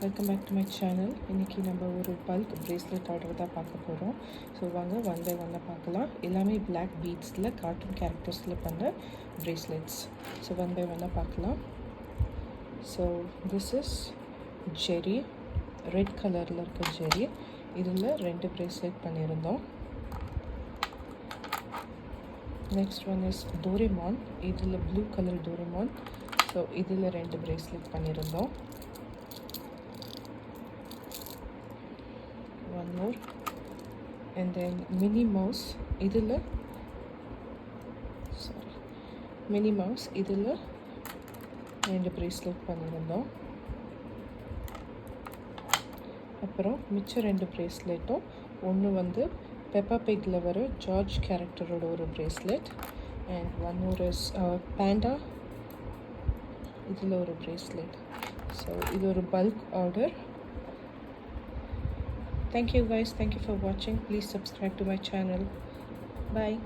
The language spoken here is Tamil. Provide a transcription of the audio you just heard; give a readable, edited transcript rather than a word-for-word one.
Welcome back to my channel. இன்றைக்கி நம்ம ஒரு பல்க் ப்ரேஸ்லெட் ஆர்டர் தான் பார்க்க போகிறோம். ஸோ வாங்க ஒன் பை ஒன்னாக பார்க்கலாம். எல்லாமே பிளாக் பீட்ஸில் கார்ட்டூன் கேரக்டர்ஸில் பண்ண ப்ரேஸ்லெட்ஸ். ஸோ ஒன் பை ஒன்னாக பார்க்கலாம். So this is Jerry, red கலரில் இருக்க ஜெரி. இதில் 2 ப்ரேஸ்லெட் பண்ணியிருந்தோம். Next one is Doraemon. இதில் ப்ளூ கலர் டோரேமான். ஸோ இதில் 2 ப்ரேஸ்லெட் பண்ணியிருந்தோம். One more, and then Minnie Mouse. இதில் Minnie Mouse இதில் 2 ப்ரேஸ்லெட் பண்ணியிருந்தோம். அப்புறம் மிச்சம் 2 ப்ரேஸ்லெட்டும், ஒன்று வந்து பெப்பா பிக்கில் வர ஜார்ஜ் கேரக்டரோட ஒரு bracelet, and one more is panda. இதில் ஒரு ப்ரேஸ்லெட். ஸோ இது ஒரு bulk order. Thank you guys, thank you for watching. Please subscribe to my channel. Bye.